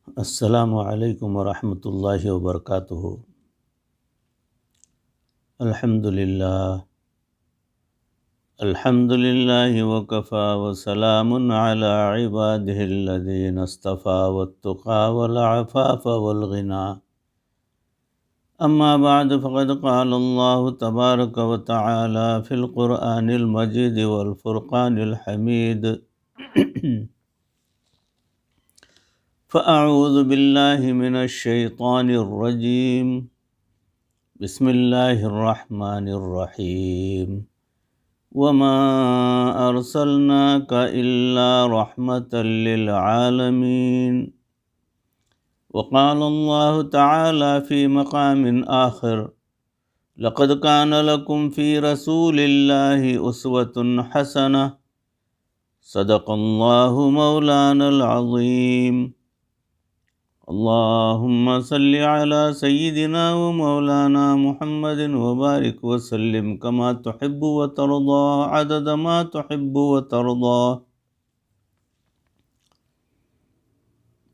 السلام علیکم ورحمۃ اللہ وبرکاتہ۔ الحمد للہ وکفی وسلام علی عبادہ الذین اصطفی والتقی والعفاف والغنی، اما بعد فقد قال اللہ تبارک وتعالی فی القرآن المجید والفرقان الحمید فأعوذ باللہ من الشیطان الرجیم، بسم اللہ الرحمن الرحیم، وما ارسلناک الا رحمة للعالمین۔ وقال اللہ تعالی فی مقام آخر، لقد کان لکم فی رسول اللہ اسوة حسنہ، صدق اللہ مولانا العظیم۔ اللہم صلی علی سیدنا و مولانا محمد وبارک وسلم کما تحب و ترضا عدد ما تحب و ترضا۔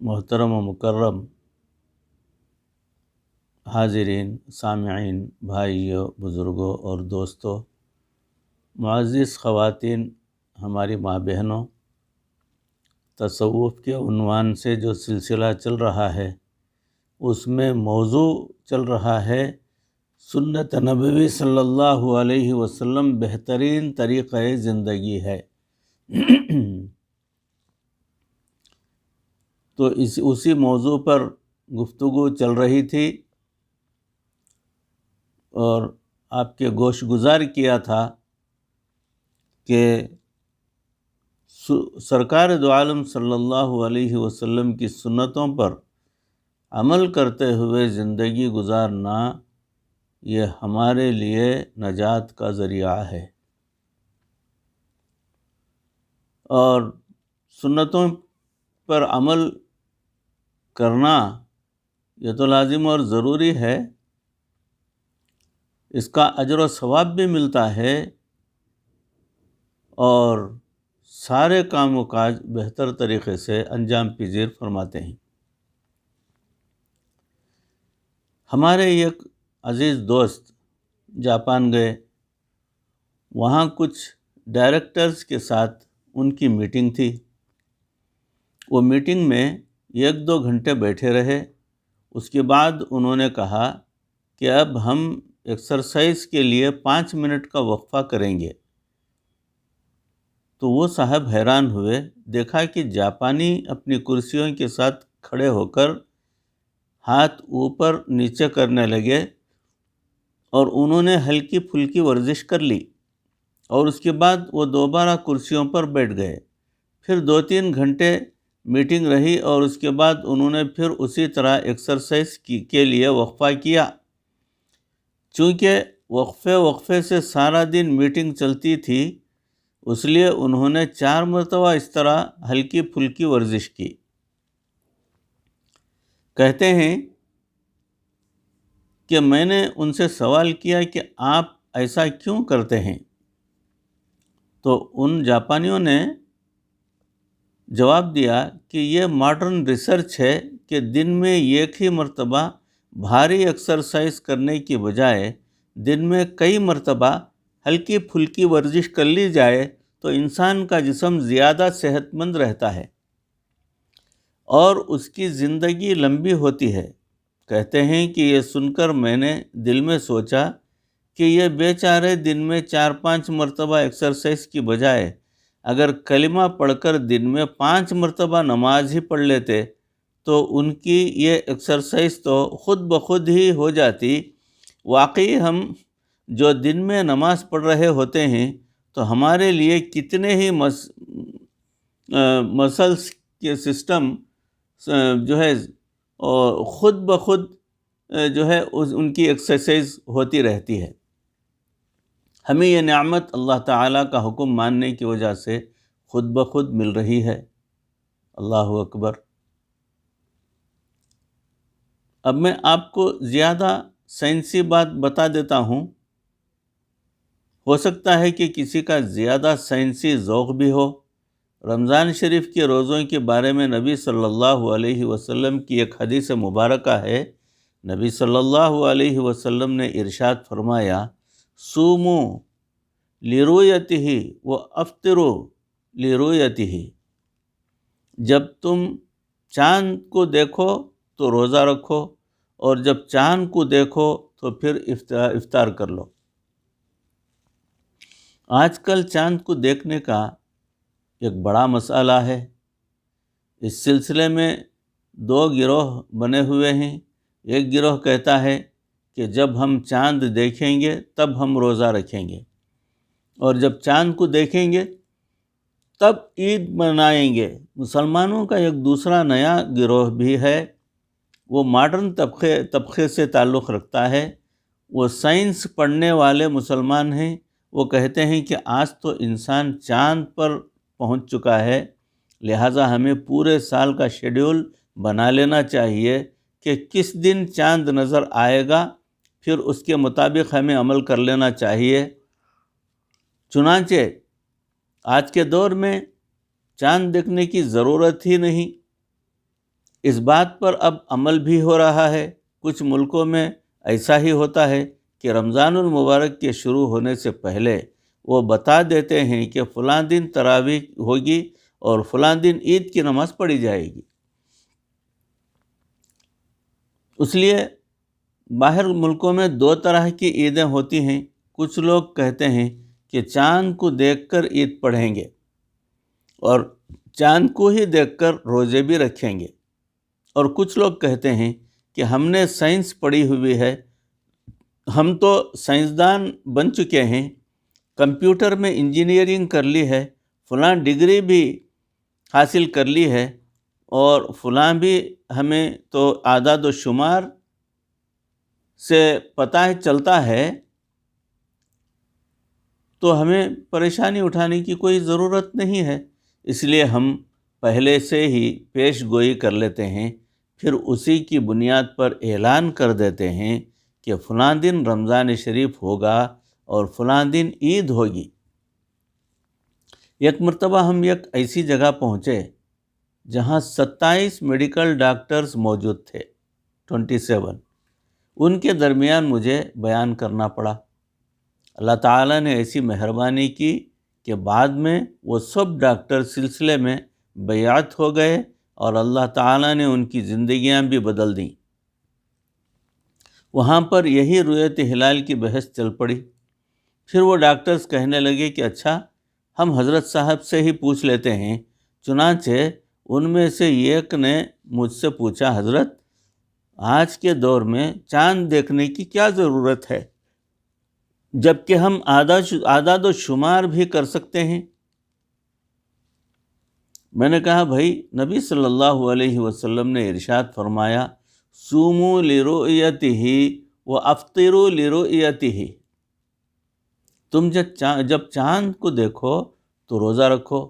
محترم و مکرم حاضرین، سامعین، بھائیوں، بزرگوں اور دوستوں، معزز خواتین، ہماری ماں بہنوں، تصوف کے عنوان سے جو سلسلہ چل رہا ہے اس میں موضوع چل رہا ہے سنت نبوی صلی اللہ علیہ وسلم بہترین طریقہ زندگی ہے۔ تو اسی موضوع پر گفتگو چل رہی تھی اور آپ کے گوش گزار کیا تھا کہ سرکار دو عالم صلی اللہ علیہ وسلم کی سنتوں پر عمل کرتے ہوئے زندگی گزارنا یہ ہمارے لیے نجات کا ذریعہ ہے، اور سنتوں پر عمل کرنا یہ تو لازم اور ضروری ہے، اس کا اجر و ثواب بھی ملتا ہے اور سارے کام و کاج بہتر طریقے سے انجام پذیر فرماتے ہیں۔ ہمارے ایک عزیز دوست جاپان گئے، وہاں کچھ ڈائریکٹرز کے ساتھ ان کی میٹنگ تھی۔ وہ میٹنگ میں 1-2 گھنٹے بیٹھے رہے، اس کے بعد انہوں نے کہا کہ اب ہم ایکسرسائز کے لیے 5 منٹ کا وقفہ کریں گے۔ تو وہ صاحب حیران ہوئے، دیکھا کہ جاپانی اپنی کرسیوں کے ساتھ کھڑے ہو کر ہاتھ اوپر نیچے کرنے لگے اور انہوں نے ہلکی پھلکی ورزش کر لی، اور اس کے بعد وہ دوبارہ کرسیوں پر بیٹھ گئے۔ پھر 2-3 گھنٹے میٹنگ رہی اور اس کے بعد انہوں نے پھر اسی طرح ایکسرسائز کے لیے وقفہ کیا۔ چونکہ وقفے سے سارا دن میٹنگ چلتی تھی، اس لیے انہوں نے 4 مرتبہ اس طرح ہلکی پھلکی ورزش کی۔ کہتے ہیں کہ میں نے ان سے سوال کیا کہ آپ ایسا کیوں کرتے ہیں؟ تو ان جاپانیوں نے جواب دیا کہ یہ ماڈرن ریسرچ ہے کہ دن میں ایک ہی مرتبہ بھاری ایکسرسائز کرنے کی بجائے دن میں کئی مرتبہ ہلکی پھلکی ورزش کر لی جائے تو انسان کا جسم زیادہ صحت مند رہتا ہے اور اس کی زندگی لمبی ہوتی ہے۔ کہتے ہیں کہ یہ سن کر میں نے دل میں سوچا کہ یہ بیچارے دن میں 4-5 مرتبہ ایکسرسائز کی بجائے اگر کلمہ پڑھ کر دن میں 5 مرتبہ نماز ہی پڑھ لیتے تو ان کی یہ ایکسرسائز تو خود بخود ہی ہو جاتی۔ واقعی ہم جو دن میں نماز پڑھ رہے ہوتے ہیں تو ہمارے لیے کتنے ہی مسلس کے سسٹم جو ہے خود بخود جو ہے ان کی ایکسرسائز ہوتی رہتی ہے۔ ہمیں یہ نعمت اللہ تعالیٰ کا حکم ماننے کی وجہ سے خود بخود مل رہی ہے۔ اللہ اکبر۔ اب میں آپ کو زیادہ سائنسی بات بتا دیتا ہوں، ہو سکتا ہے کہ کسی کا زیادہ سائنسی ذوق بھی ہو رمضان شریف کے روزوں کے بارے میں نبی صلی اللہ علیہ وسلم کی ایک حدیث مبارکہ ہے۔ نبی صلی اللہ علیہ وسلم نے ارشاد فرمایا، صومو لرؤیتہ و افطرو لرؤیتہ، جب تم چاند کو دیکھو تو روزہ رکھو، اور جب چاند کو دیکھو تو پھر افطار کر لو۔ آج کل چاند کو دیکھنے کا ایک بڑا مسئلہ ہے۔ اس سلسلے میں دو گروہ بنے ہوئے ہیں۔ ایک گروہ کہتا ہے کہ جب ہم چاند دیکھیں گے تب ہم روزہ رکھیں گے، اور جب چاند کو دیکھیں گے تب عید منائیں گے۔ مسلمانوں کا ایک دوسرا نیا گروہ بھی ہے، وہ ماڈرن طبقے سے تعلق رکھتا ہے۔ وہ سائنس پڑھنے والے مسلمان ہیں۔ وہ کہتے ہیں کہ آج تو انسان چاند پر پہنچ چکا ہے، لہٰذا ہمیں پورے سال کا شیڈول بنا لینا چاہیے کہ کس دن چاند نظر آئے گا، پھر اس کے مطابق ہمیں عمل کر لینا چاہیے۔ چنانچہ آج کے دور میں چاند دیکھنے کی ضرورت ہی نہیں۔ اس بات پر اب عمل بھی ہو رہا ہے۔ کچھ ملکوں میں ایسا ہی ہوتا ہے کہ رمضان المبارک کے شروع ہونے سے پہلے وہ بتا دیتے ہیں کہ فلاں دن تراویح ہوگی اور فلاں دن عید کی نماز پڑھی جائے گی۔ اس لیے باہر ملکوں میں دو طرح کی عیدیں ہوتی ہیں۔ کچھ لوگ کہتے ہیں کہ چاند کو دیکھ کر عید پڑھیں گے، اور چاند کو ہی دیکھ کر روزے بھی رکھیں گے، اور کچھ لوگ کہتے ہیں کہ ہم نے سائنس پڑھی ہوئی ہے، ہم تو سائنسدان بن چکے ہیں، کمپیوٹر میں انجینئرنگ کر لی ہے، فلاں ڈگری بھی حاصل کر لی ہے، اور فلاں بھی ہمیں تو اعداد و شمار سے پتہ چلتا ہے، تو ہمیں پریشانی اٹھانے کی کوئی ضرورت نہیں ہے۔ اس لیے ہم پہلے سے ہی پیش گوئی کر لیتے ہیں، پھر اسی کی بنیاد پر اعلان کر دیتے ہیں کہ فلاں دن رمضان شریف ہوگا اور فلاں دن عید ہوگی۔ ایک مرتبہ ہم ایک ایسی جگہ پہنچے جہاں 27 میڈیکل ڈاکٹرز موجود تھے، 27۔ ان کے درمیان مجھے بیان کرنا پڑا۔ اللہ تعالیٰ نے ایسی مہربانی کی کہ بعد میں وہ سب ڈاکٹر سلسلے میں بیعت ہو گئے، اور اللہ تعالیٰ نے ان کی زندگیاں بھی بدل دیں۔ وہاں پر یہی رؤیت ہلال کی بحث چل پڑی۔ پھر وہ ڈاکٹرز کہنے لگے کہ اچھا، ہم حضرت صاحب سے ہی پوچھ لیتے ہیں۔ چنانچہ ان میں سے ایک نے مجھ سے پوچھا، حضرت آج کے دور میں چاند دیکھنے کی کیا ضرورت ہے، جبکہ ہم اعداد و شمار بھی کر سکتے ہیں؟ میں نے کہا، بھائی نبی صلی اللہ علیہ وسلم نے ارشاد فرمایا، صوموا لرؤیتہ و افطروا لرؤیتہ، تم جب چاند کو دیکھو تو روزہ رکھو،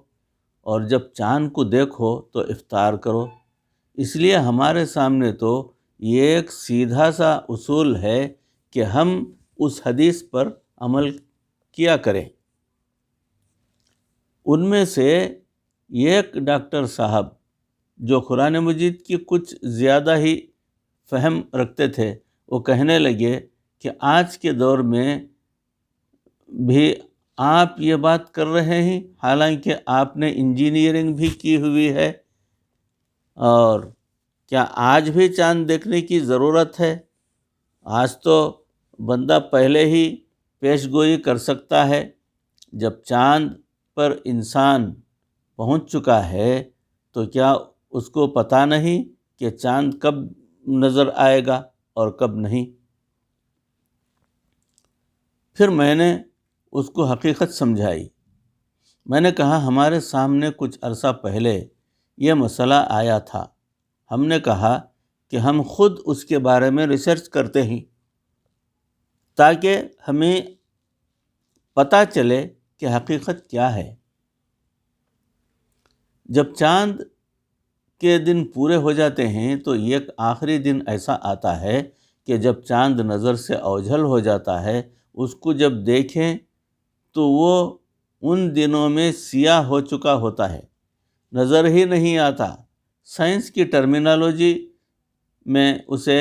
اور جب چاند کو دیکھو تو افطار کرو۔ اس لیے ہمارے سامنے تو یہ ایک سیدھا سا اصول ہے کہ ہم اس حدیث پر عمل کیا کریں۔ ان میں سے ایک ڈاکٹر صاحب جو قرآن مجید کی کچھ زیادہ ہی فہم رکھتے تھے، وہ کہنے لگے کہ آج کے دور میں بھی آپ یہ بات کر رہے ہیں، حالانکہ آپ نے انجینئرنگ بھی کی ہوئی ہے، اور کیا آج بھی چاند دیکھنے کی ضرورت ہے؟ آج تو بندہ پہلے ہی پیش گوئی کر سکتا ہے۔ جب چاند پر انسان پہنچ چکا ہے تو کیا اس کو پتہ نہیں کہ چاند کب نظر آئے گا اور کب نہیں؟ پھر میں نے اس کو حقیقت سمجھائی۔ میں نے کہا، ہمارے سامنے کچھ عرصہ پہلے یہ مسئلہ آیا تھا، ہم نے کہا کہ ہم خود اس کے بارے میں ریسرچ کرتے ہیں تاکہ ہمیں پتہ چلے کہ حقیقت کیا ہے۔ جب چاند کے دن پورے ہو جاتے ہیں تو ایک آخری دن ایسا آتا ہے کہ جب چاند نظر سے اوجھل ہو جاتا ہے، اس کو جب دیکھیں تو وہ ان دنوں میں سیاہ ہو چکا ہوتا ہے، نظر ہی نہیں آتا۔ سائنس کی ٹرمینالوجی میں اسے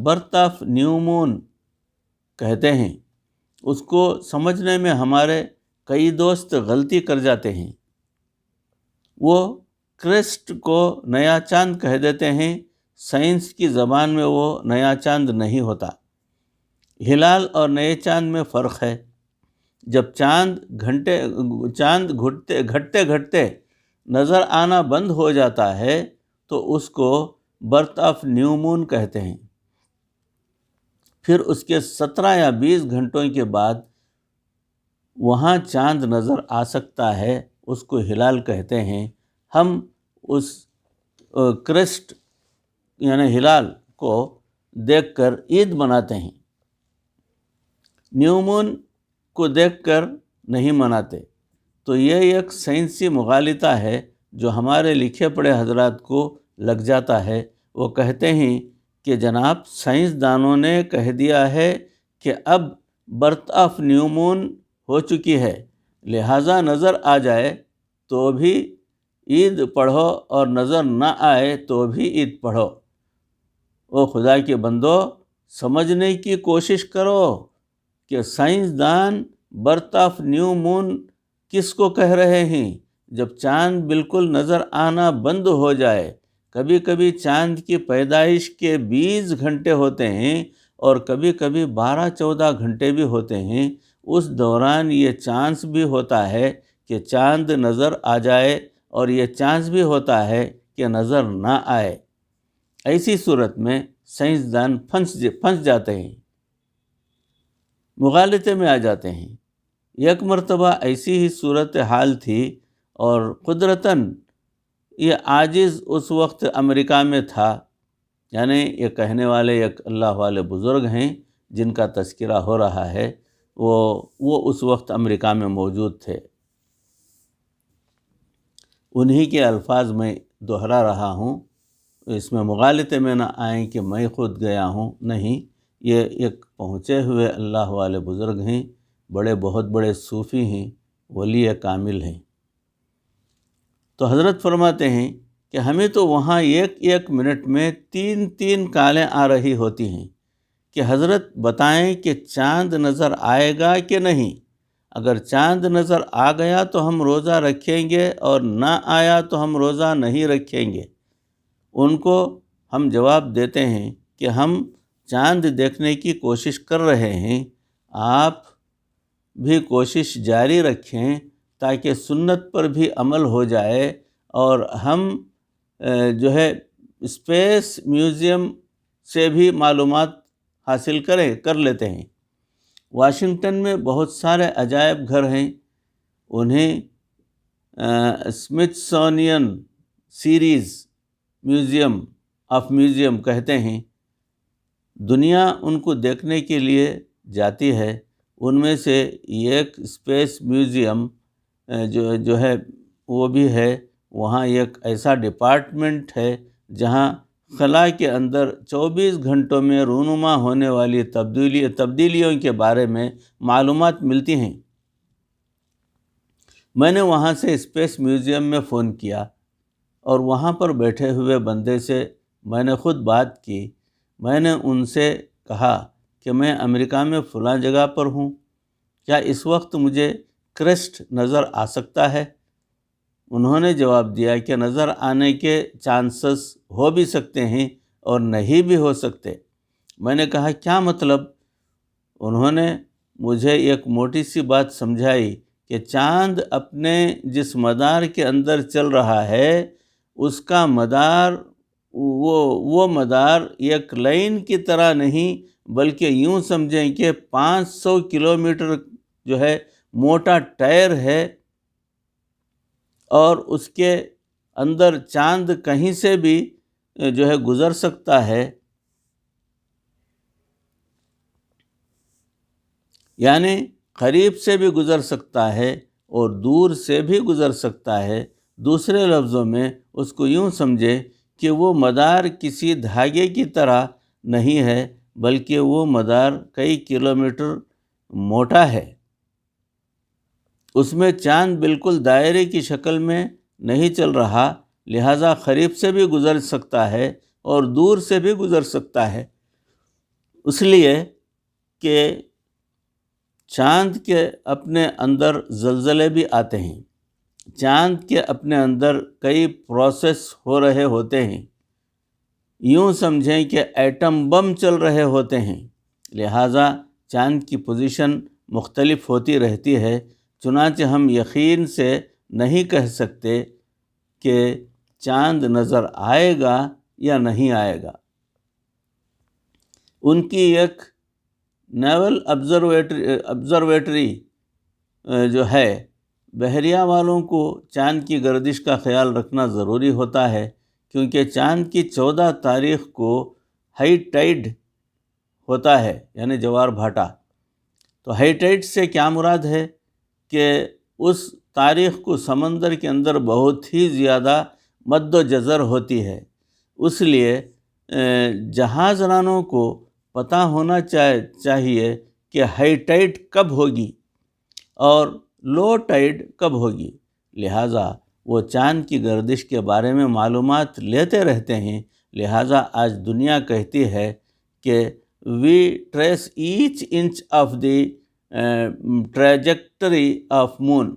برتھ آف نیو مون کہتے ہیں۔ اس کو سمجھنے میں ہمارے کئی دوست غلطی کر جاتے ہیں۔ وہ کرسٹ کو نیا چاند کہہ دیتے ہیں۔ سائنس کی زبان میں وہ نیا چاند نہیں ہوتا۔ ہلال اور نئے چاند میں فرق ہے۔ جب چاند گھٹتے گھٹتے نظر آنا بند ہو جاتا ہے تو اس کو برتھ آف نیو مون کہتے ہیں۔ پھر اس کے 17 یا 20 گھنٹوں کے بعد وہاں چاند نظر آ سکتا ہے، اس کو ہلال کہتے ہیں۔ ہم اس کرسٹ یعنی ہلال کو دیکھ کر عید مناتے ہیں، نیو مون کو دیکھ کر نہیں مناتے۔ تو یہ ایک سائنسی مغالطہ ہے جو ہمارے لکھے پڑھے حضرات کو لگ جاتا ہے۔ وہ کہتے ہیں کہ جناب سائنسدانوں نے کہہ دیا ہے کہ اب برتھ آف نیو مون ہو چکی ہے، لہٰذا نظر آ جائے تو بھی عید پڑھو اور نظر نہ آئے تو بھی عید پڑھو۔ او خدا کے بندو، سمجھنے کی کوشش کرو کہ سائنسدان برتھ آف نیو مون کس کو کہہ رہے ہیں۔ جب چاند بالکل نظر آنا بند ہو جائے، کبھی کبھی چاند کی پیدائش کے 20 گھنٹے ہوتے ہیں اور کبھی کبھی 12-14 گھنٹے بھی ہوتے ہیں، اس دوران یہ چانس بھی ہوتا ہے کہ چاند نظر آ جائے اور یہ چانس بھی ہوتا ہے کہ نظر نہ آئے۔ ایسی صورت میں سائنسدان پھنس جاتے ہیں، مغالطے میں آ جاتے ہیں۔ ایک مرتبہ ایسی ہی صورت حال تھی اور قدرتاً یہ عاجز اس وقت امریکہ میں تھا، یعنی یہ کہنے والے ایک اللہ والے بزرگ ہیں جن کا تذکرہ ہو رہا ہے، وہ اس وقت امریکہ میں موجود تھے۔ انہی کے الفاظ میں دہرا رہا ہوں، اس میں مغالطے میں نہ آئیں کہ میں خود گیا ہوں، نہیں، یہ ایک پہنچے ہوئے اللہ والے بزرگ ہیں، بہت بڑے صوفی ہیں، ولی کامل ہیں۔ تو حضرت فرماتے ہیں کہ ہمیں تو وہاں ایک منٹ میں 3 کالیں آ رہی ہوتی ہیں کہ حضرت بتائیں کہ چاند نظر آئے گا کہ نہیں۔ اگر چاند نظر آ گیا تو ہم روزہ رکھیں گے اور نہ آیا تو ہم روزہ نہیں رکھیں گے۔ ان کو ہم جواب دیتے ہیں کہ ہم چاند دیکھنے کی کوشش کر رہے ہیں، آپ بھی کوشش جاری رکھیں تاکہ سنت پر بھی عمل ہو جائے، اور ہم اسپیس میوزیم سے بھی معلومات حاصل کر لیتے ہیں۔ واشنگٹن میں بہت سارے عجائب گھر ہیں، انہیں اسمتھسونین سیریز میوزیم کہتے ہیں۔ دنیا ان کو دیکھنے کے لیے جاتی ہے۔ ان میں سے ایک اسپیس میوزیم جو ہے وہ بھی ہے، وہاں ایک ایسا ڈپارٹمنٹ ہے جہاں خلا کے اندر 24 گھنٹوں میں رونما ہونے والی تبدیلیوں کے بارے میں معلومات ملتی ہیں۔ میں نے وہاں سے اسپیس میوزیم میں فون کیا اور وہاں پر بیٹھے ہوئے بندے سے میں نے خود بات کی۔ میں نے ان سے کہا کہ میں امریکہ میں فلاں جگہ پر ہوں، کیا اس وقت مجھے کرسٹ نظر آ سکتا ہے؟ انہوں نے جواب دیا کہ نظر آنے کے چانسز ہو بھی سکتے ہیں اور نہیں بھی ہو سکتے۔ میں نے کہا کیا مطلب؟ انہوں نے مجھے ایک موٹی سی بات سمجھائی کہ چاند اپنے جس مدار کے اندر چل رہا ہے اس کا مدار وہ مدار ایک لائن کی طرح نہیں، بلکہ یوں سمجھیں کہ 500 کلومیٹر جو ہے موٹا ٹائر ہے، اور اس کے اندر چاند کہیں سے بھی جو ہے گزر سکتا ہے، یعنی قریب سے بھی گزر سکتا ہے اور دور سے بھی گزر سکتا ہے۔ دوسرے لفظوں میں اس کو یوں سمجھے کہ وہ مدار کسی دھاگے کی طرح نہیں ہے، بلکہ وہ مدار کئی کلومیٹر موٹا ہے۔ اس میں چاند بالکل دائرے کی شکل میں نہیں چل رہا، لہٰذا قریب سے بھی گزر سکتا ہے اور دور سے بھی گزر سکتا ہے، اس لیے کہ چاند کے اپنے اندر زلزلے بھی آتے ہیں، چاند کے اپنے اندر کئی پروسیس ہو رہے ہوتے ہیں، یوں سمجھیں کہ ایٹم بم چل رہے ہوتے ہیں، لہٰذا چاند کی پوزیشن مختلف ہوتی رہتی ہے، چنانچہ ہم یقین سے نہیں کہہ سکتے کہ چاند نظر آئے گا یا نہیں آئے گا۔ ان کی ایک نیول آبزرویٹری جو ہے، بحریہ والوں کو چاند کی گردش کا خیال رکھنا ضروری ہوتا ہے، کیونکہ چاند کی 14 تاریخ کو ہائی ٹائیڈ ہوتا ہے، یعنی جوار بھاٹا۔ تو ہائی ٹائیڈ سے کیا مراد ہے کہ اس تاریخ کو سمندر کے اندر بہت ہی زیادہ مد و جزر ہوتی ہے، اس لیے جہاز رانوں کو پتہ ہونا چاہیے کہ ہائی ٹائیڈ کب ہوگی اور لو ٹائیڈ کب ہوگی، لہٰذا وہ چاند کی گردش کے بارے میں معلومات لیتے رہتے ہیں۔ لہٰذا آج دنیا کہتی ہے کہ we trace each inch of the trajectory of moon,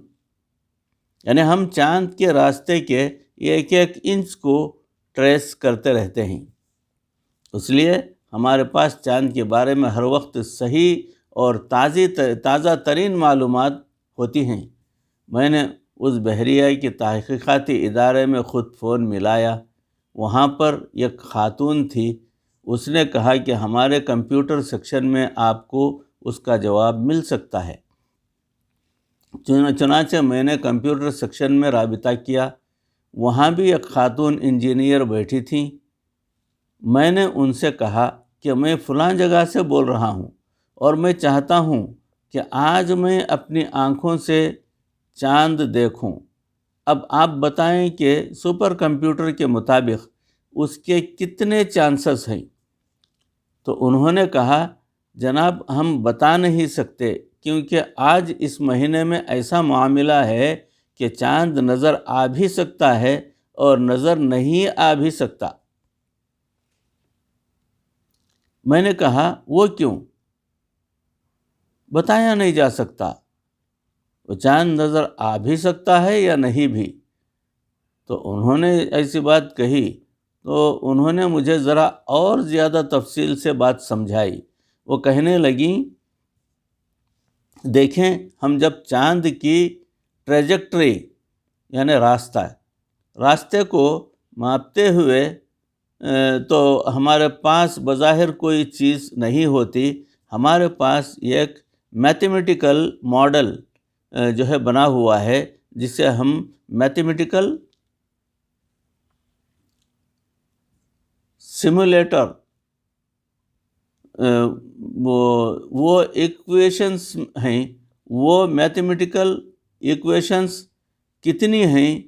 یعنی ہم چاند کے راستے کے ایک ایک انچ کو ٹریس کرتے رہتے ہیں، اس لیے ہمارے پاس چاند کے بارے میں ہر وقت صحیح اور تازہ ترین معلومات ہوتی ہیں۔ میں نے اس بحریہ کے تحقیقاتی ادارے میں خود فون ملایا، وہاں پر ایک خاتون تھی، اس نے کہا کہ ہمارے کمپیوٹر سیکشن میں آپ کو اس کا جواب مل سکتا ہے۔ چنانچہ میں نے کمپیوٹر سیکشن میں رابطہ کیا، وہاں بھی ایک خاتون انجینئر بیٹھی تھیں۔ میں نے ان سے کہا کہ میں فلاں جگہ سے بول رہا ہوں اور میں چاہتا ہوں کہ آج میں اپنی آنکھوں سے چاند دیکھوں، اب آپ بتائیں کہ سپر کمپیوٹر کے مطابق اس کے کتنے چانسز ہیں؟ تو انہوں نے کہا جناب ہم بتا نہیں سکتے، کیونکہ آج اس مہینے میں ایسا معاملہ ہے کہ چاند نظر آ بھی سکتا ہے اور نظر نہیں آ بھی سکتا۔ میں نے کہا وہ کیوں؟ بتایا نہیں جا سکتا، وہ چاند نظر آ بھی سکتا ہے یا نہیں بھی۔ تو انہوں نے ایسی بات کہی تو انہوں نے مجھے ذرا اور زیادہ تفصیل سے بات سمجھائی۔ وہ کہنے لگیں دیکھیں ہم جب چاند کی ٹریجیکٹری یعنی راستے کو ماپتے ہوئے تو ہمارے پاس بظاہر کوئی چیز نہیں ہوتی، ہمارے پاس ایک میتھمیٹیکل ماڈل جو ہے بنا ہوا ہے، جسے ہم میتھمیٹیکل سیمولیٹر وہ ایکویشنز ہیں، وہ میتھمیٹیکل ایکویشنز کتنی ہیں؟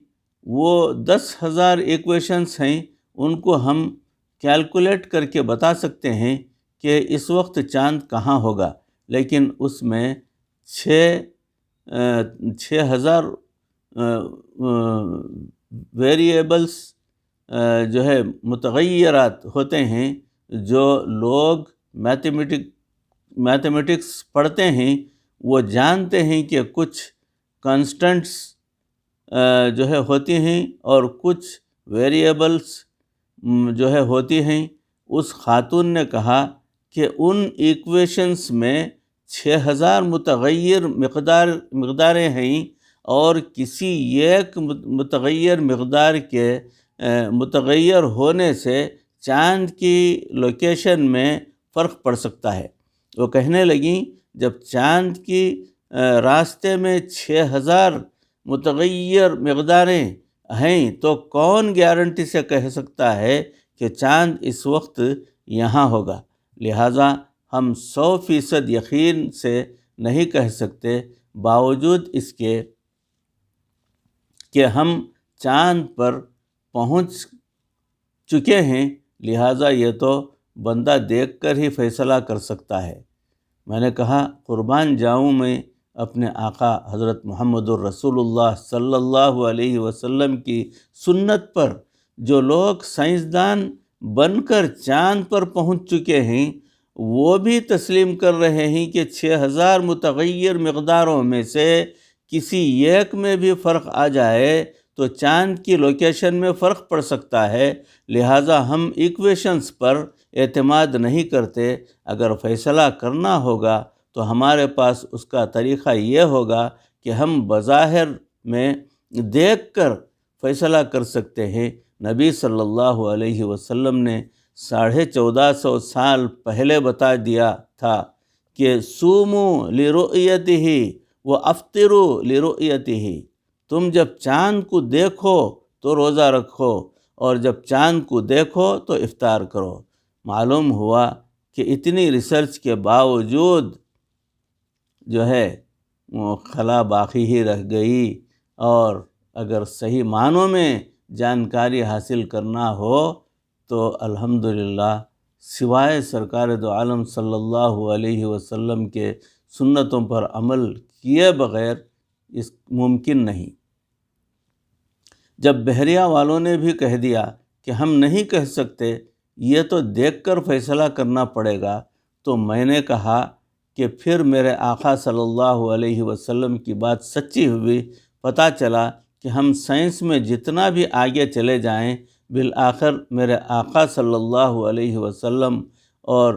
وہ 10,000 ایکویشنز ہیں، ان کو ہم کیلکولیٹ کر کے بتا سکتے ہیں کہ اس وقت چاند کہاں ہوگا، لیکن اس میں 6,000 ویریبلز جو ہے متغیرات ہوتے ہیں۔ جو لوگ میتھمیٹکس پڑھتے ہیں وہ جانتے ہیں کہ کچھ کانسٹنٹس جو ہے ہوتی ہیں اور کچھ ویریبلز جو ہے ہوتی ہیں۔ اس خاتون نے کہا کہ ان ایکویشنز میں 6,000 متغیر مقداریں ہیں، اور کسی ایک متغیر مقدار کے متغیر ہونے سے چاند کی لوکیشن میں فرق پڑ سکتا ہے۔ وہ کہنے لگیں جب چاند کی راستے میں 6,000 متغیر مقداریں ہیں تو کون گارنٹی سے کہہ سکتا ہے کہ چاند اس وقت یہاں ہوگا؟ لہٰذا ہم 100% یقین سے نہیں کہہ سکتے، باوجود اس کے کہ ہم چاند پر پہنچ چکے ہیں، لہٰذا یہ تو بندہ دیکھ کر ہی فیصلہ کر سکتا ہے۔ میں نے کہا قربان جاؤں میں اپنے آقا حضرت محمد الرسول اللہ صلی اللہ علیہ وسلم کی سنت پر جو لوگ سائنسدان بن کر چاند پر پہنچ چکے ہیں وہ بھی تسلیم کر رہے ہیں کہ 6000 متغیر مقداروں میں سے کسی ایک میں بھی فرق آ جائے تو چاند کی لوکیشن میں فرق پڑ سکتا ہے، لہٰذا ہم ایکویشنز پر اعتماد نہیں کرتے۔ اگر فیصلہ کرنا ہوگا تو ہمارے پاس اس کا طریقہ یہ ہوگا کہ ہم بظاہر میں دیکھ کر فیصلہ کر سکتے ہیں۔ نبی صلی اللہ علیہ وسلم نے 1450 سال پہلے بتا دیا تھا کہ سوموا لرؤیتہ وافطروا لرؤیتہ، تم جب چاند کو دیکھو تو روزہ رکھو اور جب چاند کو دیکھو تو افطار کرو۔ معلوم ہوا کہ اتنی ریسرچ کے باوجود جو ہے وہ خلا باقی ہی رہ گئی، اور اگر صحیح معنوں میں جانکاری حاصل کرنا ہو تو الحمدللہ سوائے سرکار دو عالم صلی اللہ علیہ وسلم کے سنتوں پر عمل کیے بغیر اس ممکن نہیں۔ جب بحریہ والوں نے بھی کہہ دیا کہ ہم نہیں کہہ سکتے، یہ تو دیکھ کر فیصلہ کرنا پڑے گا، تو میں نے کہا کہ پھر میرے آقا صلی اللہ علیہ وسلم کی بات سچی ہوئی۔ پتہ چلا کہ ہم سائنس میں جتنا بھی آگے چلے جائیں، بالآخر میرے آقا صلی اللہ علیہ وسلم اور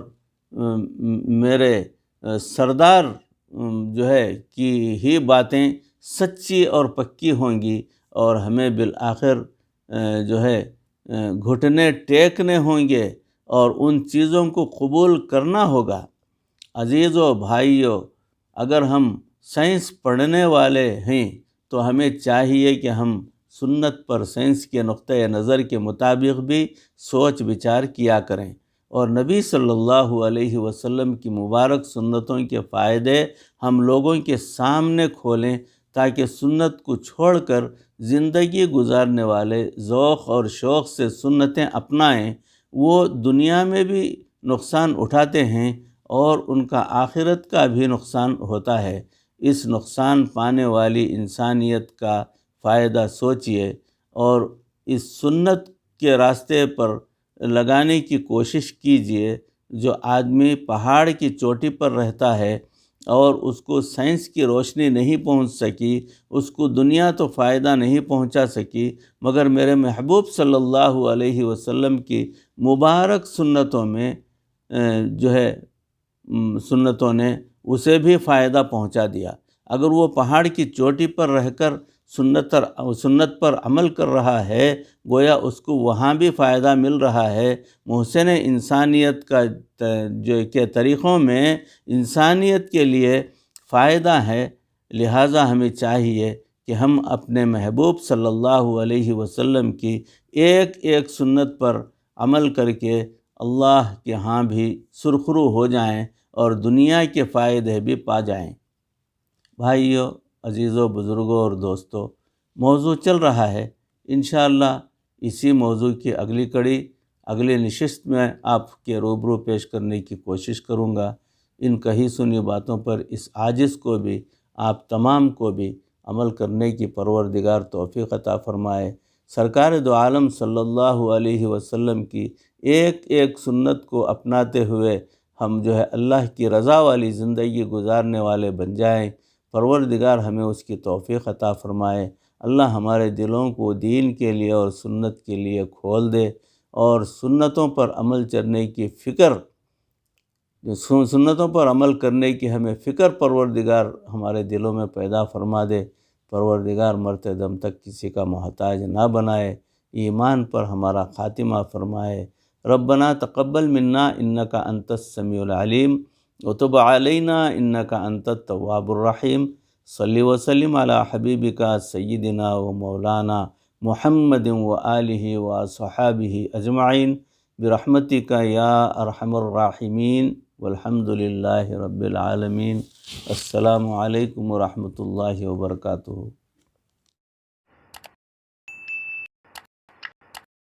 میرے سردار جو ہے کی ہی باتیں سچی اور پکی ہوں گی، اور ہمیں بالآخر جو ہے گھٹنے ٹیکنے ہوں گے اور ان چیزوں کو قبول کرنا ہوگا۔ عزیزو بھائیو، اگر ہم سائنس پڑھنے والے ہیں تو ہمیں چاہیے کہ ہم سنت پر سائنس کے نقطۂ نظر کے مطابق بھی سوچ بچار کیا کریں، اور نبی صلی اللہ علیہ وسلم کی مبارک سنتوں کے فائدے ہم لوگوں کے سامنے کھولیں، تاکہ سنت کو چھوڑ کر زندگی گزارنے والے ذوق اور شوق سے سنتیں اپنائیں، وہ دنیا میں بھی نقصان اٹھاتے ہیں اور ان کا آخرت کا بھی نقصان ہوتا ہے۔ اس نقصان پانے والی انسانیت کا فائدہ سوچئے اور اس سنت کے راستے پر لگانے کی کوشش کیجئے۔ جو آدمی پہاڑ کی چوٹی پر رہتا ہے اور اس کو سائنس کی روشنی نہیں پہنچ سکی، اس کو دنیا تو فائدہ نہیں پہنچا سکی، مگر میرے محبوب صلی اللہ علیہ وسلم کی مبارک سنتوں میں جو ہے سنتوں نے اسے بھی فائدہ پہنچا دیا۔ اگر وہ پہاڑ کی چوٹی پر رہ کر سنت پر عمل کر رہا ہے، گویا اس کو وہاں بھی فائدہ مل رہا ہے۔ محسن انسانیت کا جو کے طریقوں میں انسانیت کے لیے فائدہ ہے، لہٰذا ہمیں چاہیے کہ ہم اپنے محبوب صلی اللہ علیہ وسلم کی ایک ایک سنت پر عمل کر کے اللہ کے ہاں بھی سرخرو ہو جائیں اور دنیا کے فائدے بھی پا جائیں۔ بھائیو، عزیزو، بزرگوں اور دوستو، موضوع چل رہا ہے، انشاءاللہ اسی موضوع کی اگلی کڑی اگلی نشست میں آپ کے روبرو پیش کرنے کی کوشش کروں گا۔ ان کہی سنی باتوں پر اس عاجز کو بھی، آپ تمام کو بھی عمل کرنے کی پروردگار توفیق عطا فرمائے۔ سرکار دو عالم صلی اللہ علیہ وسلم کی ایک ایک سنت کو اپناتے ہوئے ہم جو ہے اللہ کی رضا والی زندگی گزارنے والے بن جائیں۔ پروردگار ہمیں اس کی توفیق عطا فرمائے۔ اللہ ہمارے دلوں کو دین کے لیے اور سنت کے لیے کھول دے، اور سنتوں پر عمل کرنے کی سنتوں پر عمل کرنے کی ہمیں فکر پروردگار ہمارے دلوں میں پیدا فرما دے۔ پروردگار مرتے دم تک کسی کا محتاج نہ بنائے، ایمان پر ہمارا خاتمہ فرمائے۔ ربنا تقبل منا انکا انت السمیع العلیم وتب علینا انکا انت التواب الرحیم۔ صلی وسلم علی حبیبک سیدنا و مولانا محمد و آلہ و صحابہ اجمعین برحمتک یا ارحم الراحمین والحمد للہ رب العالمین۔ السلام علیکم ورحمۃ اللہ وبرکاتہ۔